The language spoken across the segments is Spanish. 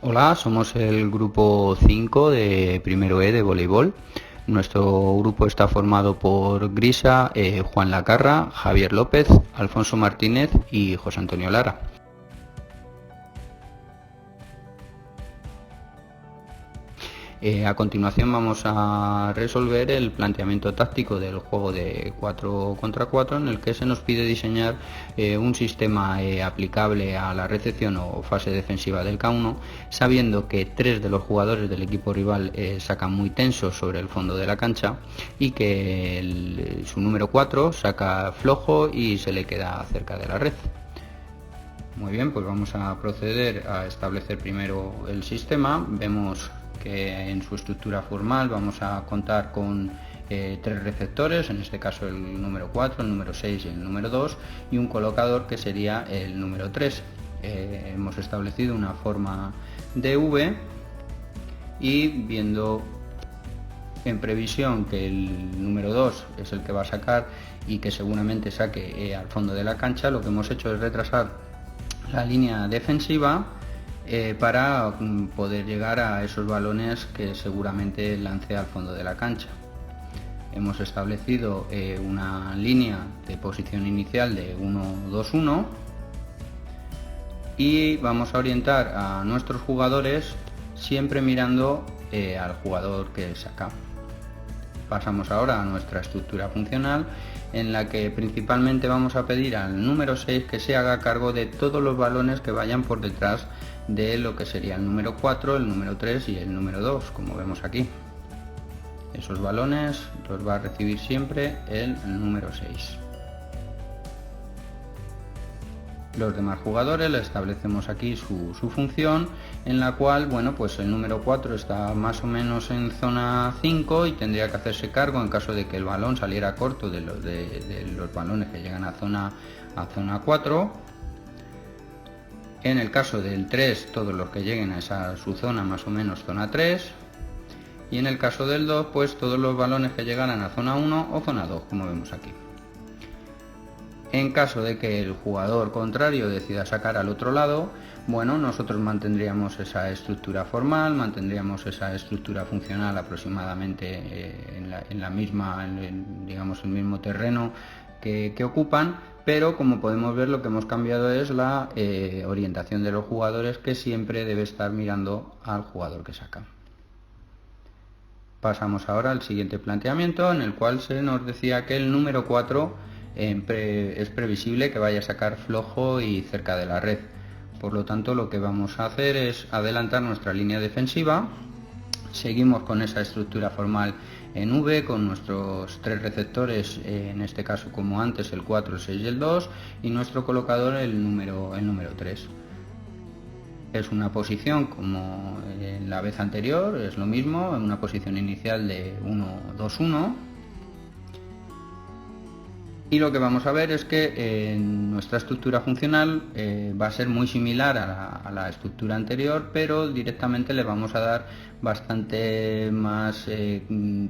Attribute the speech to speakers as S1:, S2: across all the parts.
S1: Hola, somos el grupo 5 de primero E de voleibol. Nuestro grupo está formado por Grisa, Juan Lacarra, Javier López, Alfonso Martínez y José Antonio Lara. A continuación vamos a resolver el planteamiento táctico del juego de 4 contra 4, en el que se nos pide diseñar un sistema aplicable a la recepción o fase defensiva del K1, sabiendo que 3 de los jugadores del equipo rival sacan muy tensos sobre el fondo de la cancha y que su número 4 saca flojo y se le queda cerca de la red. Muy bien, pues vamos a proceder a establecer primero el sistema. Vemos que en su estructura formal vamos a contar con 3 receptores, en este caso el número 4, el número 6 y el número 2, y un colocador que sería el número 3. Hemos establecido una forma de V y viendo en previsión que el número 2 es el que va a sacar y que seguramente saque al fondo de la cancha, lo que hemos hecho es retrasar la línea defensiva para poder llegar a esos balones que seguramente lance al fondo de la cancha. Hemos establecido una línea de posición inicial de 1-2-1 y vamos a orientar a nuestros jugadores siempre mirando al jugador que saca. Pasamos ahora a nuestra estructura funcional, en la que principalmente vamos a pedir al número 6 que se haga cargo de todos los balones que vayan por detrás de lo que sería el número 4, el número 3 y el número 2, como vemos aquí. Esos balones los va a recibir siempre el número 6. Los demás jugadores le establecemos aquí su función, en la cual, bueno, pues el número 4 está más o menos en zona 5 y tendría que hacerse cargo en caso de que el balón saliera corto de los balones que llegan a zona 4. En el caso del 3, todos los que lleguen a su zona, más o menos zona 3. Y en el caso del 2, pues todos los balones que llegaran a zona 1 o zona 2, como vemos aquí. En caso de que el jugador contrario decida sacar al otro lado, bueno, nosotros mantendríamos esa estructura formal, mantendríamos esa estructura funcional aproximadamente en la misma, digamos, el mismo terreno que ocupan, pero como podemos ver, lo que hemos cambiado es la orientación de los jugadores, que siempre debe estar mirando al jugador que saca. Pasamos ahora al siguiente planteamiento, en el cual se nos decía que el número 4 es previsible que vaya a sacar flojo y cerca de la red. Por lo tanto, lo que vamos a hacer es adelantar nuestra línea defensiva. Seguimos con esa estructura formal en V, con nuestros 3 receptores, en este caso como antes el 4, el 6 y el 2, y nuestro colocador el número 3. Es una posición como en la vez anterior, es lo mismo, en una posición inicial de 1-2-1. Y lo que vamos a ver es que nuestra estructura funcional va a ser muy similar a la estructura anterior, pero directamente le vamos a dar bastante más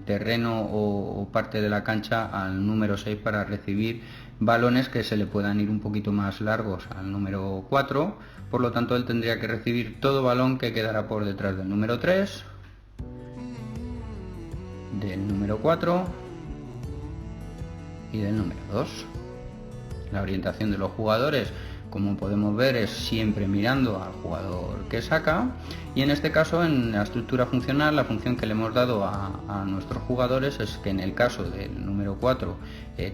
S1: terreno o parte de la cancha al número 6 para recibir balones que se le puedan ir un poquito más largos al número 4. Por lo tanto, él tendría que recibir todo balón que quedará por detrás del número 3, del número 4 y del número 2. La orientación de los jugadores, como podemos ver, es siempre mirando al jugador que saca, y en este caso, en la estructura funcional, la función que le hemos dado a nuestros jugadores es que en el caso del número 4,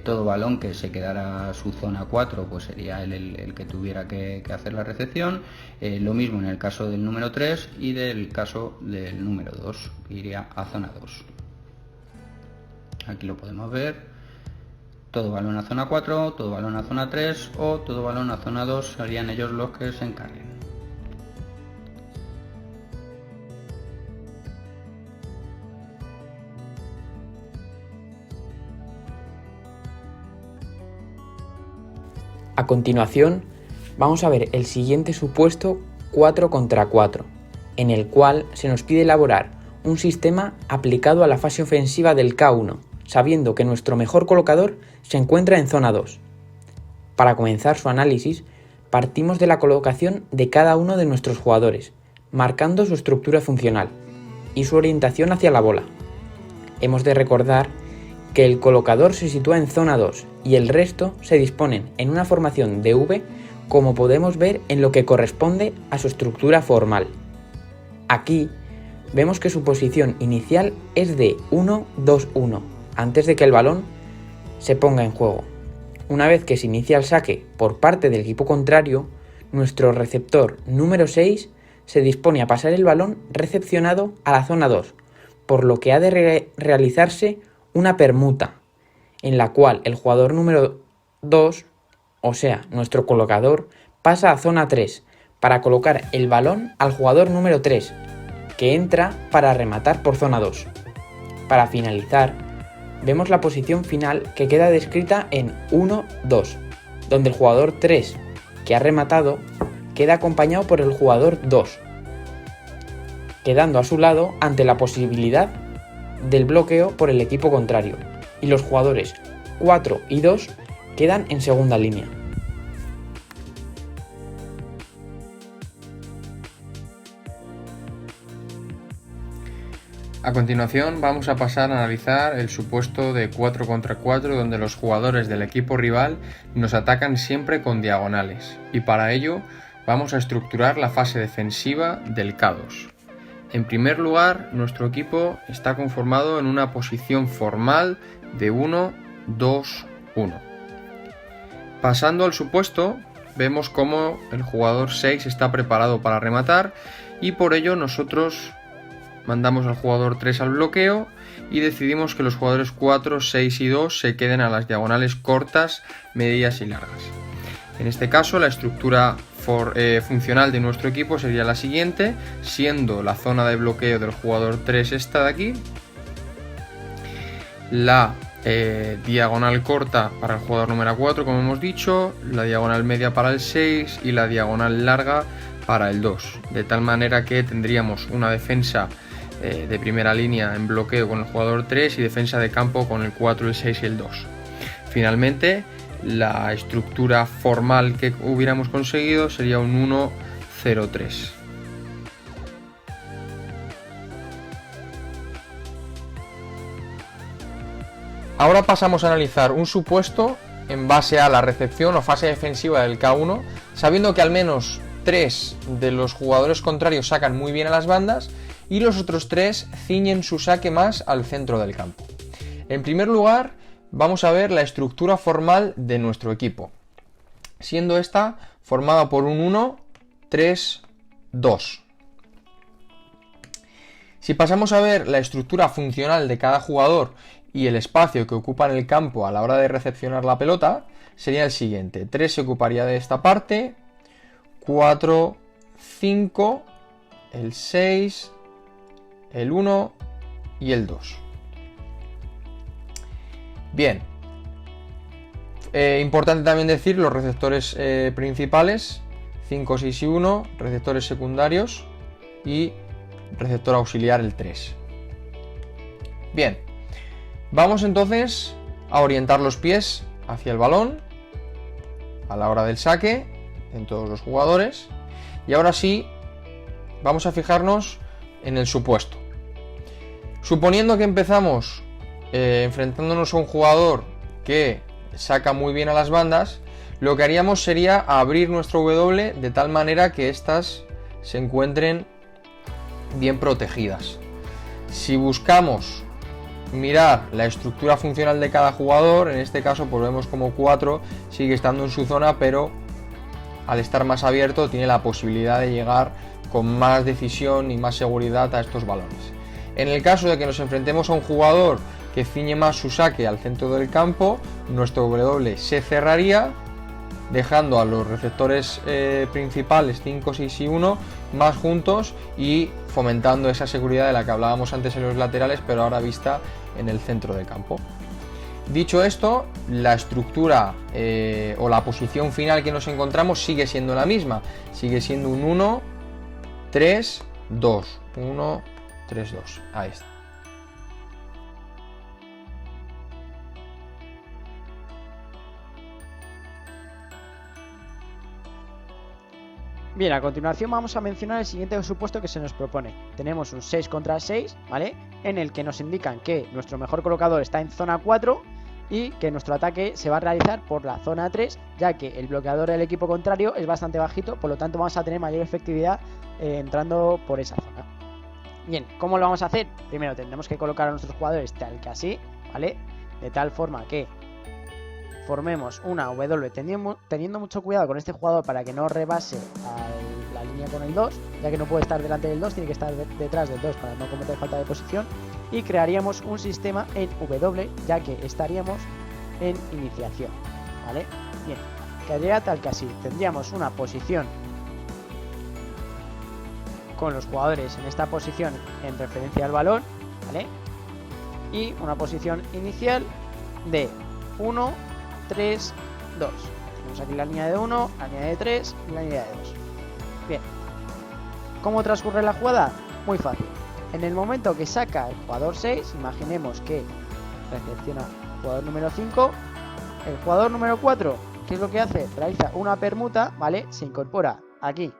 S1: todo balón que se quedara a su zona 4, pues sería el que tuviera que hacer la recepción. Lo mismo en el caso del número 3 y del caso del número 2, que iría a zona 2. Aquí lo podemos ver. Todo balón a zona 4, todo balón a zona 3 o todo balón a zona 2 serían ellos los que se encarguen.
S2: A continuación, vamos a ver el siguiente supuesto 4 contra 4, en el cual se nos pide elaborar un sistema aplicado a la fase ofensiva del K1, sabiendo que nuestro mejor colocador se encuentra en zona 2. Para comenzar su análisis, partimos de la colocación de cada uno de nuestros jugadores, marcando su estructura funcional y su orientación hacia la bola. Hemos de recordar que el colocador se sitúa en zona 2 y el resto se disponen en una formación de V, como podemos ver en lo que corresponde a su estructura formal. Aquí vemos que su posición inicial es de 1-2-1, antes de que el balón se ponga en juego. Una vez que se inicia el saque por parte del equipo contrario, nuestro receptor número 6 se dispone a pasar el balón recepcionado a la zona 2, por lo que ha de realizarse una permuta, en la cual el jugador número 2, o sea, nuestro colocador, pasa a zona 3 para colocar el balón al jugador número 3, que entra para rematar por zona 2. Para finalizar, vemos la posición final que queda descrita en 1-2, donde el jugador 3, que ha rematado, queda acompañado por el jugador 2, quedando a su lado ante la posibilidad del bloqueo por el equipo contrario, y los jugadores 4 y 2 quedan en segunda línea.
S3: A continuación vamos a pasar a analizar el supuesto de 4 contra 4, donde los jugadores del equipo rival nos atacan siempre con diagonales, y para ello vamos a estructurar la fase defensiva del K2. En primer lugar, nuestro equipo está conformado en una posición formal de 1-2-1. Pasando al supuesto, vemos cómo el jugador 6 está preparado para rematar, y por ello nosotros mandamos al jugador 3 al bloqueo y decidimos que los jugadores 4, 6 y 2 se queden a las diagonales cortas, medias y largas. En este caso, la estructura funcional de nuestro equipo sería la siguiente, siendo la zona de bloqueo del jugador 3 esta de aquí, la diagonal corta para el jugador número 4, como hemos dicho, la diagonal media para el 6 y la diagonal larga para el 2, de tal manera que tendríamos una defensa de primera línea en bloqueo con el jugador 3 y defensa de campo con el 4, el 6 y el 2. Finalmente, la estructura formal que hubiéramos conseguido sería un 1-0-3. Ahora pasamos a analizar un supuesto en base a la recepción o fase defensiva del K1, sabiendo que al menos 3 de los jugadores contrarios sacan muy bien a las bandas y los otros 3 ciñen su saque más al centro del campo. En primer lugar, vamos a ver la estructura formal de nuestro equipo, siendo esta formada por un 1-3-2. Si pasamos a ver la estructura funcional de cada jugador y el espacio que ocupa en el campo a la hora de recepcionar la pelota, sería el siguiente: 3 se ocuparía de esta parte, 4, 5, el 6, el 1 y el 2. Bien, importante también decir los receptores principales, 5, 6 y 1, receptores secundarios y receptor auxiliar el 3. Bien, vamos entonces a orientar los pies hacia el balón a la hora del saque en todos los jugadores, y ahora sí vamos a fijarnos en el supuesto. Suponiendo que empezamos enfrentándonos a un jugador que saca muy bien a las bandas, lo que haríamos sería abrir nuestro W de tal manera que éstas se encuentren bien protegidas. Si buscamos mirar la estructura funcional de cada jugador, en este caso pues vemos como 4 sigue estando en su zona, pero al estar más abierto tiene la posibilidad de llegar con más decisión y más seguridad a estos balones. En el caso de que nos enfrentemos a un jugador que ciñe más su saque al centro del campo, nuestro W se cerraría, dejando a los receptores principales 5, 6 y 1 más juntos y fomentando esa seguridad de la que hablábamos antes en los laterales, pero ahora vista en el centro del campo. Dicho esto, la estructura o la posición final que nos encontramos sigue siendo la misma, sigue siendo un 1, 3, 2, 1, 3, 2, ahí está.
S4: Bien, a continuación vamos a mencionar el siguiente supuesto que se nos propone. Tenemos un 6 contra 6, ¿vale? En el que nos indican que nuestro mejor colocador está en zona 4 y que nuestro ataque se va a realizar por la zona 3, ya que el bloqueador del equipo contrario es bastante bajito, por lo tanto vamos a tener mayor efectividad entrando por esa zona. Bien, ¿cómo lo vamos a hacer? Primero tendremos que colocar a nuestros jugadores tal que así, ¿vale? De tal forma que formemos una W teniendo mucho cuidado con este jugador para que no rebase la línea con el 2, ya que no puede estar delante del 2, tiene que estar detrás del 2 para no cometer falta de posición, y crearíamos un sistema en W, ya que estaríamos en iniciación, ¿vale? Bien, quedaría tal que así, tendríamos una posición con los jugadores en esta posición en referencia al balón, ¿vale? Y una posición inicial de 1, 3, 2. Tenemos aquí la línea de 1, la línea de 3 y la línea de 2. Bien. ¿Cómo transcurre la jugada? Muy fácil. En el momento que saca el jugador 6, imaginemos que recepciona el jugador número 5, el jugador número 4, ¿qué es lo que hace? Realiza una permuta, ¿vale? Se incorpora aquí,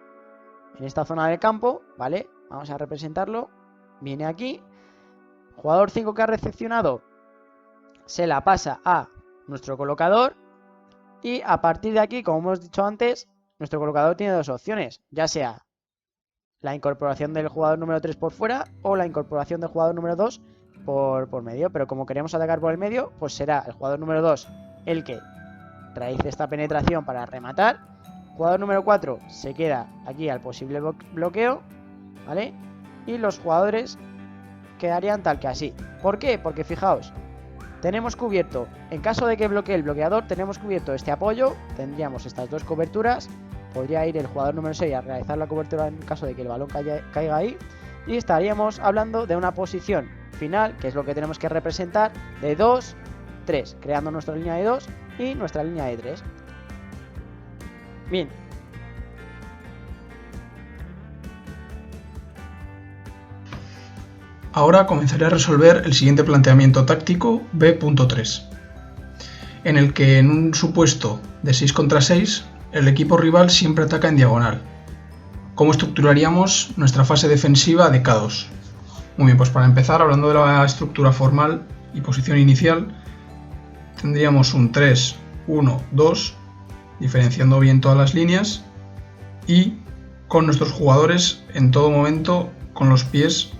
S4: en esta zona del campo, ¿vale? Vamos a representarlo. Viene aquí. Jugador 5 que ha recepcionado se la pasa a nuestro colocador y a partir de aquí, como hemos dicho antes, nuestro colocador tiene dos opciones, ya sea la incorporación del jugador número 3 por fuera o la incorporación del jugador número 2 por medio, pero como queremos atacar por el medio, pues será el jugador número 2 el que realice esta penetración para rematar. Jugador número 4 se queda aquí al posible bloqueo, ¿vale? Y los jugadores quedarían tal que así. ¿Por qué? Porque fijaos, tenemos cubierto, en caso de que bloquee el bloqueador, tenemos cubierto este apoyo, tendríamos estas dos coberturas, podría ir el jugador número 6 a realizar la cobertura en caso de que el balón caiga ahí, y estaríamos hablando de una posición final, que es lo que tenemos que representar, de 2, 3, creando nuestra línea de 2 y nuestra línea de 3. Bien.
S5: Ahora comenzaré a resolver el siguiente planteamiento táctico B.3, en el que en un supuesto de 6 contra 6, el equipo rival siempre ataca en diagonal. ¿Cómo estructuraríamos nuestra fase defensiva de K2? Muy bien, pues para empezar, hablando de la estructura formal y posición inicial, tendríamos un 3, 1, 2, diferenciando bien todas las líneas y con nuestros jugadores en todo momento con los pies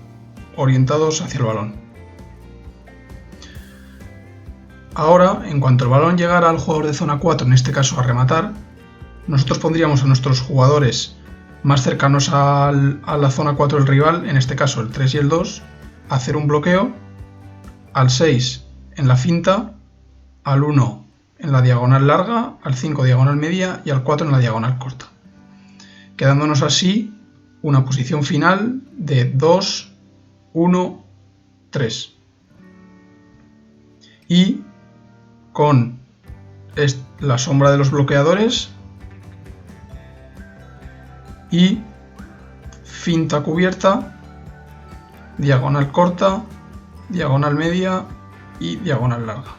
S5: orientados hacia el balón. Ahora, en cuanto el balón llegara al jugador de zona 4, en este caso a rematar, nosotros pondríamos a nuestros jugadores más cercanos a la zona 4 del rival, en este caso el 3 y el 2, a hacer un bloqueo, al 6 en la finta, al 1 en la diagonal larga, al 5 diagonal media y al 4 en la diagonal corta, quedándonos así una posición final de 2, 1, 3 y con la sombra de los bloqueadores y finta cubierta, diagonal corta, diagonal media y diagonal larga.